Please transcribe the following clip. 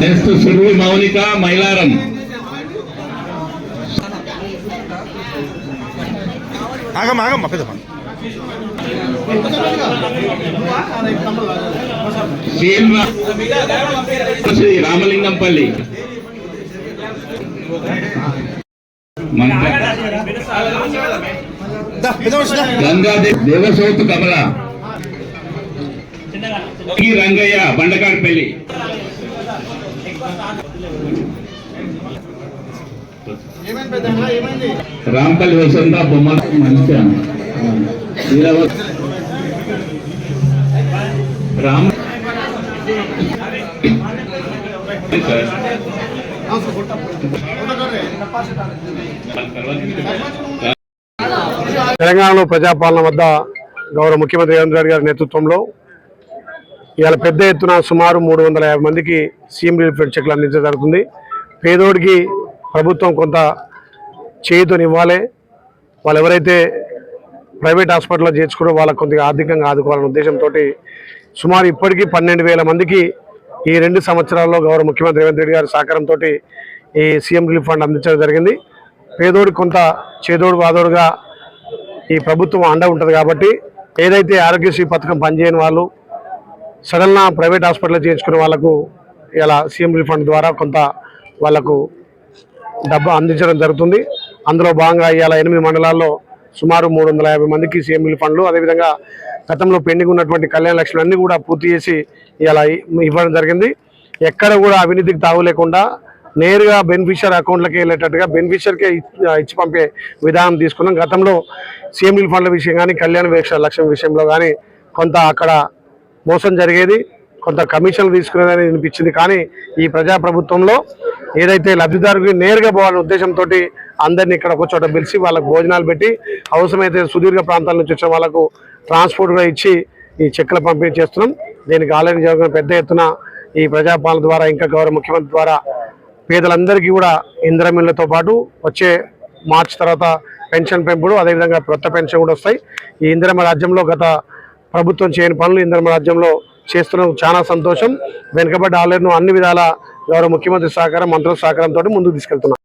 Next Survi Mounika Mylaram. Shri Ramalingampalli. Gangadevi దేవసౌత్ కమల. రంగయ్య బండకాడపల్లి. రాంపల్లి వసంత బొమ్మ మంచిగా రామ తెలంగాణలో ప్రజాపాలన వద్ద గౌరవ ముఖ్యమంత్రి రేవంత్ రెడ్డి గారి నేతృత్వంలో ఇవాళ పెద్ద ఎత్తున సుమారు 350 మందికి సీఎం రిలీఫ్ ఫండ్ చెక్లు అందించడం జరుగుతుంది. పేదోడికి ప్రభుత్వం కొంత చేయుతనివ్వాలి. వాళ్ళు ఎవరైతే ప్రైవేట్ హాస్పిటల్లో చేర్చుకున్నారో వాళ్ళకు కొద్దిగా ఆర్థికంగా ఆదుకోవాలనే ఉద్దేశంతో సుమారు ఇప్పటికీ 12,000 మందికి ఈ 2 సంవత్సరాల్లో గౌరవ ముఖ్యమంత్రి రేవంత్ రెడ్డి గారి సహకారంతో ఈ సీఎం రిలీఫ్ ఫండ్ అందించడం జరిగింది. పేదోడికి కొంత చేదోడు వాదోడుగా ఈ ప్రభుత్వం అండ ఉంటుంది కాబట్టి ఏదైతే ఆరోగ్యశ్రీ పథకం పనిచేయని వాళ్ళు సడన్గా ప్రైవేట్ హాస్పిటల్లో చేర్చుకునే వాళ్ళకు ఇలా సీఎం రిలీఫ్ ఫండ్ ద్వారా కొంత వాళ్లకు డబ్బు అందించడం జరుగుతుంది. అందులో భాగంగా ఇవాళ 8 మండలాల్లో సుమారు 350 మందికి సీఎం రిలీఫ్ ఫండ్లు, అదేవిధంగా గతంలో పెండింగ్ ఉన్నటువంటి కళ్యాణ లక్ష్మి అన్నీ కూడా పూర్తి చేసి ఇలా ఇవ్వడం జరిగింది. ఎక్కడ కూడా అవినీతికి తావు లేకుండా నేరుగా బెనిఫిషియర్ అకౌంట్లకి వెళ్ళేటట్టుగా బెనిఫిషియర్కే ఇచ్చి పంపే విధానం తీసుకున్నాం. గతంలో సీఎం రిలీఫ్ ఫండ్ల విషయం కానీ కళ్యాణ లక్ష్యం విషయంలో కానీ కొంత అక్కడ మోసం జరిగేది, కొంత కమిషన్లు తీసుకునేదని అనిపించింది. కానీ ఈ ప్రజాప్రభుత్వంలో ఏదైతే లబ్ధిదారుకి నేరుగా పోవాలనే ఉద్దేశంతో అందరినీ ఇక్కడ ఒక చోట పిలిచి వాళ్ళకు భోజనాలు పెట్టి అవసరమైతే సుదీర్ఘ ప్రాంతాల నుంచి వచ్చిన వాళ్ళకు ట్రాన్స్పోర్ట్ కూడా ఇచ్చి ఈ చెక్కుల పంపిణీ చేస్తున్నాం. దీనికి ఆల్రెడీ జరిగిన పెద్ద ఎత్తున ఈ ప్రజాపాలన ద్వారా ఇంకా గౌరవ ముఖ్యమంత్రి ద్వారా పేదలందరికీ కూడా ఇందిరమిళ్లతో పాటు వచ్చే మార్చి తర్వాత పెన్షన్ పెంపుడు, అదేవిధంగా కొత్త పెన్షన్ కూడా వస్తాయి. ఈ ఇందిరమ్మ రాజ్యంలో గత ప్రభుత్వం చేయని పనులు ఇందిరమ్మ రాజ్యంలో చేస్తున్న చాలా సంతోషం. వెనుకబడ్డ ఆలయను అన్ని విధాల గౌరవ ముఖ్యమంత్రి సహకారం, మంత్రుల సహకారంతో ముందుకు తీసుకెళ్తున్నాం.